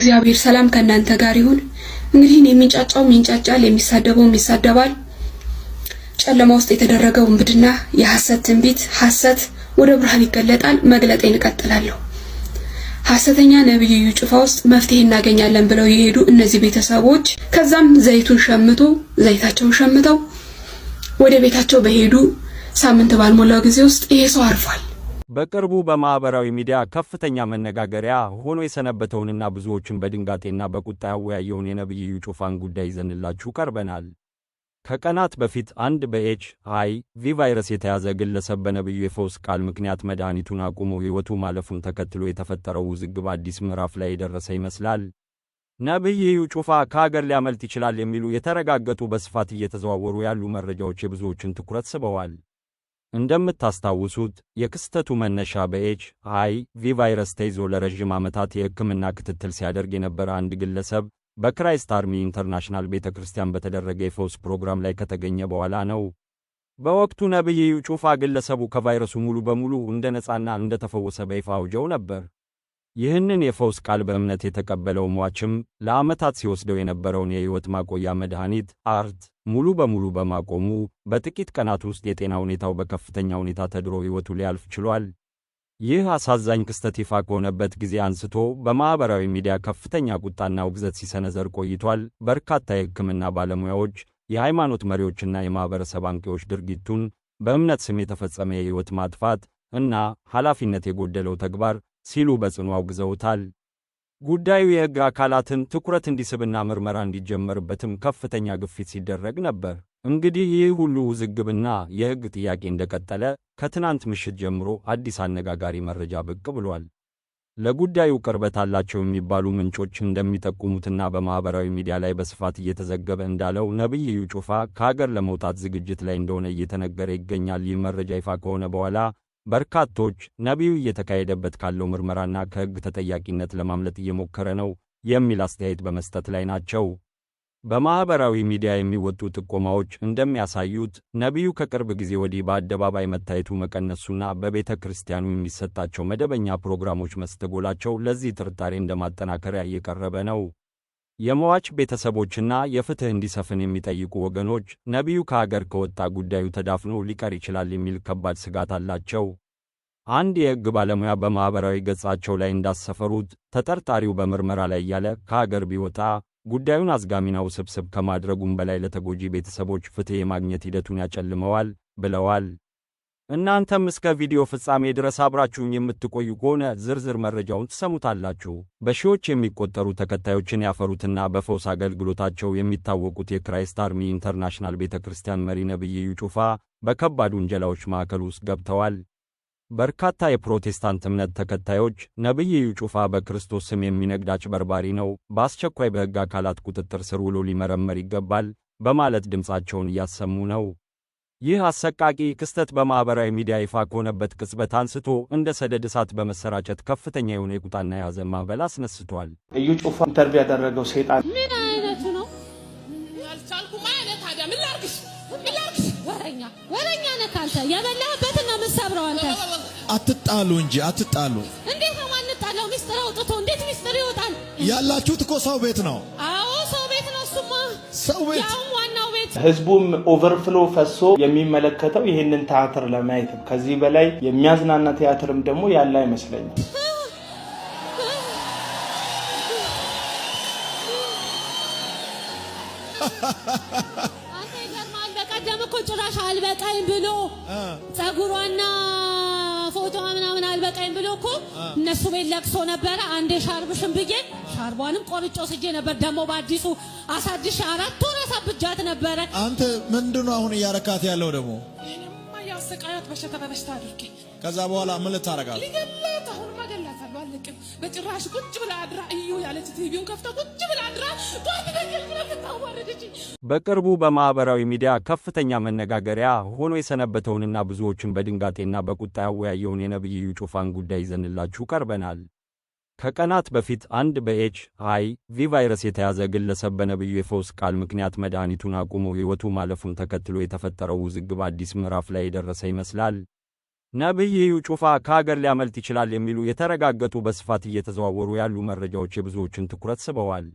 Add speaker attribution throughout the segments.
Speaker 1: እግዚአብሔር ሰላም ከእናንተ ጋር ይሁን። እንግዲህ የሚንጫጫው ይንጫጫል፣ የሚሳደበው ይሳደባል። ጨለማ ውስጥ የተደረገው እንብድና የሐሰት ትንቢት ሐሰት ወደ ብርሃን ይገለጣል። መግለጤን እቀጥላለሁ። ሐሰተኛ ነብዩ ጩፋ ውስጥ መፍትሄ እናገኛለን ብለው የሄዱ እነዚህ ቤተሰቦች ከዛም ዘይታቸውን ሸምተው ወደ ቤታቸው በሄዱ ሳምንት ባልሞላው ጊዜ ውስጥ ይሄ ሰው አርፏል።
Speaker 2: በቅርቡ በማህበራዊ ሚዲያ ከፍተኛ መነጋገሪያ ሆኖ የሰነበተውንና ብዙዎችን በድንጋጤና በቁጣ ያወያየውን የነብዩ ጩፋን ጉዳይ ይዘንላችሁ ቀርበናል። ከቀናት በፊት አንድ በኤችአይቪ ቫይረስ የተያዘ ግለሰብ በነብዩ የፈውስ ቃል ምክንያት መድኃኒቱን አቁሞ ሕይወቱ ማለፉን ተከትሎ የተፈጠረው ውዝግብ አዲስ ምዕራፍ ላይ የደረሰ ይመስላል። ነብዩ ጩፋ ከሀገር ሊያመልጥ ይችላል የሚሉ የተረጋገጡ በስፋት እየተዘዋወሩ ያሉ መረጃዎች የብዙዎችን ትኩረት ስበዋል። እንደምታስታውሱት የክስተቱ መነሻ በኤችአይቪ ቫይረስ ተይዞ ለረጅም ዓመታት የሕክምና ክትትል ሲያደርግ የነበረ አንድ ግለሰብ በክራይስት አርሚ ኢንተርናሽናል ቤተክርስቲያን በተደረገ የፈውስ ፕሮግራም ላይ ከተገኘ በኋላ ነው። በወቅቱ ነብዩ ጩፋ ግለሰቡ ከቫይረሱ ሙሉ በሙሉ እንደነጻና እንደተፈወሰ በይፋ አውጀው ነበር። ይህንን የፈውስ ቃል በእምነት የተቀበለው ሟችም ለዓመታት ሲወስደው የነበረውን የሕይወት ማቆያ መድኃኒት አርት ሙሉ በሙሉ በማቆሙ በጥቂት ቀናት ውስጥ የጤና ሁኔታው በከፍተኛ ሁኔታ ተድሮ ሕይወቱ ሊያልፍ ችሏል። ይህ አሳዛኝ ክስተት ይፋ ከሆነበት ጊዜ አንስቶ በማኅበራዊ ሚዲያ ከፍተኛ ቁጣና ውግዘት ሲሰነዘር ቆይቷል። በርካታ የሕክምና ባለሙያዎች፣ የሃይማኖት መሪዎችና የማኅበረሰብ አንቂዎች ድርጊቱን በእምነት ስም የተፈጸመ የሕይወት ማጥፋት እና ኃላፊነት የጎደለው ተግባር ሲሉ በጽኑ አውግዘውታል። ጉዳዩ የሕግ አካላትን ትኩረት እንዲስብና ምርመራ እንዲጀመርበትም ከፍተኛ ግፊት ሲደረግ ነበር። እንግዲህ ይህ ሁሉ ውዝግብና የሕግ ጥያቄ እንደቀጠለ ከትናንት ምሽት ጀምሮ አዲስ አነጋጋሪ መረጃ ብቅ ብሏል። ለጉዳዩ ቅርበት አላቸው የሚባሉ ምንጮች እንደሚጠቁሙትና በማኅበራዊ ሚዲያ ላይ በስፋት እየተዘገበ እንዳለው ነብዩ ጩፋ ከሀገር ለመውጣት ዝግጅት ላይ እንደሆነ እየተነገረ ይገኛል። ይህ መረጃ ይፋ ከሆነ በኋላ በርካቶች ነብዩ እየተካሄደበት ካለው ምርመራና ከሕግ ተጠያቂነት ለማምለጥ እየሞከረ ነው የሚል አስተያየት በመስጠት ላይ ናቸው። በማኅበራዊ ሚዲያ የሚወጡ ጥቆማዎች እንደሚያሳዩት ነብዩ ከቅርብ ጊዜ ወዲህ በአደባባይ መታየቱ መቀነሱና በቤተ ክርስቲያኑ የሚሰጣቸው መደበኛ ፕሮግራሞች መስተጎላቸው ለዚህ ጥርጣሬ እንደማጠናከሪያ እየቀረበ ነው። የሟች ቤተሰቦችና የፍትሕ እንዲሰፍን የሚጠይቁ ወገኖች ነብዩ ከሀገር ከወጣ ጉዳዩ ተዳፍኖ ሊቀር ይችላል የሚል ከባድ ስጋት አላቸው። አንድ የሕግ ባለሙያ በማኅበራዊ ገጻቸው ላይ እንዳሰፈሩት ተጠርጣሪው በምርመራ ላይ እያለ ከሀገር ቢወጣ ጉዳዩን አዝጋሚና ውስብስብ ከማድረጉም በላይ ለተጎጂ ቤተሰቦች ፍትሕ የማግኘት ሂደቱን ያጨልመዋል ብለዋል። እናንተም እስከ ቪዲዮ ፍጻሜ ድረስ አብራችሁኝ የምትቆዩ ከሆነ ዝርዝር መረጃውን ትሰሙታላችሁ። በሺዎች የሚቆጠሩ ተከታዮችን ያፈሩትና በፈውስ አገልግሎታቸው የሚታወቁት የክራይስት አርሚ ኢንተርናሽናል ቤተክርስቲያን መሪ ነብዩ ጩፋ በከባድ ውንጀላዎች ማዕከል ውስጥ ገብተዋል። በርካታ የፕሮቴስታንት እምነት ተከታዮች ነብዩ ጩፋ በክርስቶስ ስም የሚነግድ አጭበርባሪ ነው፣ በአስቸኳይ በሕግ አካላት ቁጥጥር ስር ውሎ ሊመረመር ይገባል በማለት ድምፃቸውን እያሰሙ ነው። ይህ አሰቃቂ ክስተት በማኅበራዊ ሚዲያ ይፋ ከሆነበት ቅጽበት አንስቶ እንደ ሰደድ እሳት በመሰራጨት ከፍተኛ የሆነ የቁጣና የሐዘን ማዕበል አስነስቷል።
Speaker 3: እዩ ጩፋ ኢንተርቪው ያደረገው ሰይጣን
Speaker 4: ምን አይነቱ ነው? ያልቻልኩም አይነት ታዲያ ምን ላርግሽ? ወረኛ ነህ አንተ። የበላህበትን ነው የምትሰብረው አንተ።
Speaker 5: አትጣሉ እንጂ አትጣሉ።
Speaker 4: እንዴት ነው የማንጣላው? ሚስጥር አውጥቶ እንዴት ሚስጥር ይወጣል?
Speaker 5: ያላችሁት እኮ ሰው ቤት ነው።
Speaker 4: አዎ ሰው ቤት ነው። እሱማ
Speaker 5: ሰው ቤት
Speaker 4: ያው ዋናው ቤት።
Speaker 3: ህዝቡም ኦቨርፍሎ ፈሶ የሚመለከተው ይህንን ቲያትር ለማየት ነው። ከዚህ በላይ የሚያዝናና ቲያትርም ደግሞ ያለ አይመስለኝም።
Speaker 4: አንተ ይገርማል። በቀደም እኮ ጭራሽ አልበቃኝ ብሎ ጸጉሯና ፎቶዋ ምናምን አልበቃኝ ብሎ እኮ እነሱ ቤት ለቅሶ ነበረ። አንዴ ሻርብሽን ብዬ ሻርቧንም ቆርጮ ስጄ ነበር። ደግሞ በአዲሱ አሳድሽ 4 ወር አሳብጃት ነበረ።
Speaker 5: አንተ ምንድነው አሁን እያረካት ያለው? ደግሞ
Speaker 4: ያሰቃያት በሽታ አድርጌ
Speaker 5: ከዛ በኋላ ምን ልታረጋት?
Speaker 4: ሊገላት አሁን ማገላት አልልቅም። በጭራሽ ቁጭ ብላ አድራ እዩ ያለች ቲቪውን ከፍታ ቁጭ ብላ አድራ
Speaker 2: በቅርቡ በማኅበራዊ ሚዲያ ከፍተኛ መነጋገሪያ ሆኖ የሰነበተውንና ብዙዎችን በድንጋጤና በቁጣ ያወያየውን የነብዩ ጩፋን ጉዳይ ይዘንላችሁ ቀርበናል። ከቀናት በፊት አንድ በኤችአይቪ ቫይረስ የተያዘ ግለሰብ በነብዩ የፈውስ ቃል ምክንያት መድኃኒቱን አቁሞ ሕይወቱ ማለፉን ተከትሎ የተፈጠረው ውዝግብ አዲስ ምዕራፍ ላይ የደረሰ ይመስላል። ነብይ ኢዩ ጩፋ ከሀገር ሊያመልጥ ይችላል የሚሉ የተረጋገጡ በስፋት እየተዘዋወሩ ያሉ መረጃዎች የብዙዎችን ትኩረት ስበዋል።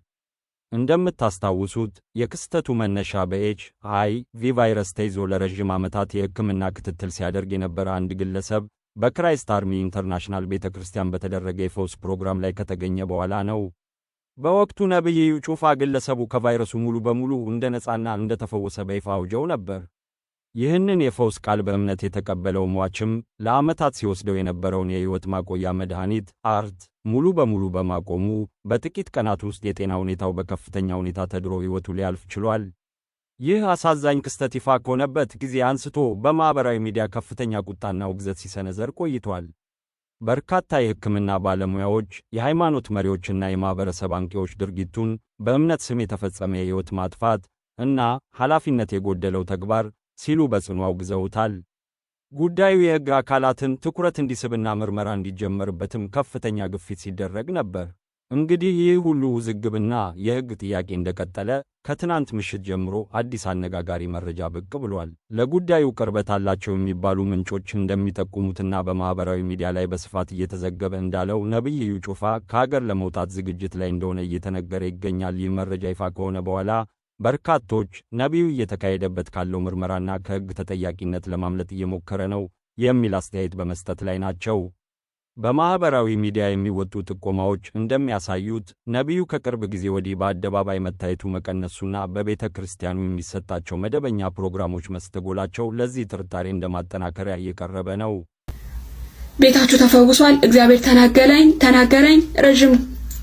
Speaker 2: እንደምታስታውሱት የክስተቱ መነሻ በኤች.አይ.ቪ ቫይረስ ተይዞ ለረዥም ዓመታት የሕክምና ክትትል ሲያደርግ የነበረ አንድ ግለሰብ በክራይስት አርሚ ኢንተርናሽናል ቤተ ክርስቲያን በተደረገ የፈውስ ፕሮግራም ላይ ከተገኘ በኋላ ነው። በወቅቱ ነብይ ኢዩ ጩፋ ግለሰቡ ከቫይረሱ ሙሉ በሙሉ እንደነጻና እንደተፈወሰ በይፋ አውጀው ነበር። ይህንን የፈውስ ቃል በእምነት የተቀበለው ሟችም ለዓመታት ሲወስደው የነበረውን የሕይወት ማቆያ መድኃኒት አርት ሙሉ በሙሉ በማቆሙ በጥቂት ቀናት ውስጥ የጤና ሁኔታው በከፍተኛ ሁኔታ ተድሮ ሕይወቱ ሊያልፍ ችሏል። ይህ አሳዛኝ ክስተት ይፋ ከሆነበት ጊዜ አንስቶ በማኅበራዊ ሚዲያ ከፍተኛ ቁጣና ውግዘት ሲሰነዘር ቆይቷል። በርካታ የሕክምና ባለሙያዎች፣ የሃይማኖት መሪዎችና የማኅበረሰብ አንቂዎች ድርጊቱን በእምነት ስም የተፈጸመ የሕይወት ማጥፋት እና ኃላፊነት የጎደለው ተግባር ሲሉ በጽኑ አውግዘውታል። ጉዳዩ የሕግ አካላትን ትኩረት እንዲስብና ምርመራ እንዲጀመርበትም ከፍተኛ ግፊት ሲደረግ ነበር። እንግዲህ ይህ ሁሉ ውዝግብና የሕግ ጥያቄ እንደቀጠለ ከትናንት ምሽት ጀምሮ አዲስ አነጋጋሪ መረጃ ብቅ ብሏል። ለጉዳዩ ቅርበት አላቸው የሚባሉ ምንጮች እንደሚጠቁሙትና በማኅበራዊ ሚዲያ ላይ በስፋት እየተዘገበ እንዳለው ነብይ ኢዩ ጩፋ ከሀገር ለመውጣት ዝግጅት ላይ እንደሆነ እየተነገረ ይገኛል። ይህ መረጃ ይፋ ከሆነ በኋላ በርካቶች ነቢዩ እየተካሄደበት ካለው ምርመራና ከሕግ ተጠያቂነት ለማምለጥ እየሞከረ ነው የሚል አስተያየት በመስጠት ላይ ናቸው። በማኅበራዊ ሚዲያ የሚወጡ ጥቆማዎች እንደሚያሳዩት ነቢዩ ከቅርብ ጊዜ ወዲህ በአደባባይ መታየቱ መቀነሱና በቤተ ክርስቲያኑ የሚሰጣቸው መደበኛ ፕሮግራሞች መስተጎላቸው ለዚህ ጥርጣሬ እንደማጠናከሪያ እየቀረበ ነው።
Speaker 1: ቤታችሁ ተፈውሷል፣ እግዚአብሔር ተናገረኝ፣ ረጅም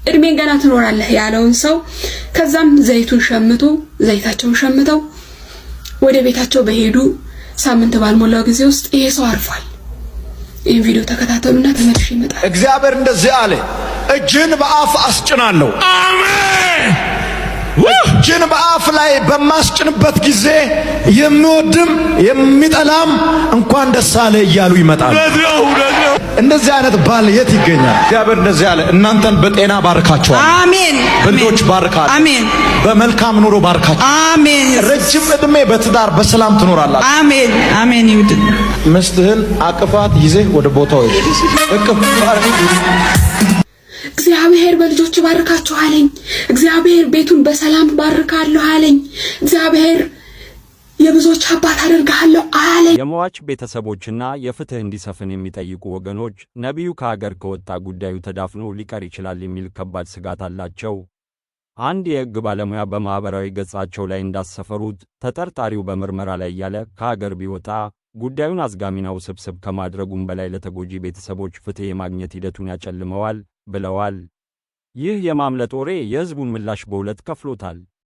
Speaker 1: እድሜን ገና ትኖራለህ ያለውን ሰው ከዛም ዘይታቸውን ሸምተው ወደ ቤታቸው በሄዱ ሳምንት ባልሞላው ጊዜ ውስጥ ይሄ ሰው አርፏል። ይህን ቪዲዮ ተከታተሉና ተመልሼ ይመጣል።
Speaker 5: እግዚአብሔር እንደዚህ አለ፣ እጅን በአፍ አስጭናለሁ። አሜን። እጅን በአፍ ላይ በማስጭንበት ጊዜ የሚወድም የሚጠላም እንኳን ደስ አለ እያሉ ይመጣሉ። እንደዚህ አይነት ባል የት ይገኛል? እግዚአብሔር እንደዚህ አለ፣ እናንተን በጤና ባርካቸዋል። አሜን። በልጆች ባርካል። አሜን። በመልካም ኑሮ ባርካቸው። አሜን። ረጅም ዕድሜ በትዳር በሰላም ትኖራላችሁ። አሜን። አሜን። ይሁድ ምስትህን አቅፋት ይዘህ ወደ ቦታው
Speaker 1: እግዚአብሔር በልጆች ባርካችሁ አለኝ። እግዚአብሔር ቤቱን በሰላም ባርካለሁ አለኝ። እግዚአብሔር የብዙዎች አባት አደርጋለሁ አለኝ።
Speaker 2: የሟች ቤተሰቦችና የፍትህ እንዲሰፍን የሚጠይቁ ወገኖች ነቢዩ ከሀገር ከወጣ ጉዳዩ ተዳፍኖ ሊቀር ይችላል የሚል ከባድ ስጋት አላቸው። አንድ የሕግ ባለሙያ በማኅበራዊ ገጻቸው ላይ እንዳሰፈሩት ተጠርጣሪው በምርመራ ላይ ያለ ከሀገር ቢወጣ ጉዳዩን አዝጋሚና ውስብስብ ከማድረጉም በላይ ለተጎጂ ቤተሰቦች ፍትህ የማግኘት ሂደቱን ያጨልመዋል ብለዋል። ይህ የማምለጥ ወሬ የሕዝቡን ምላሽ በሁለት ከፍሎታል።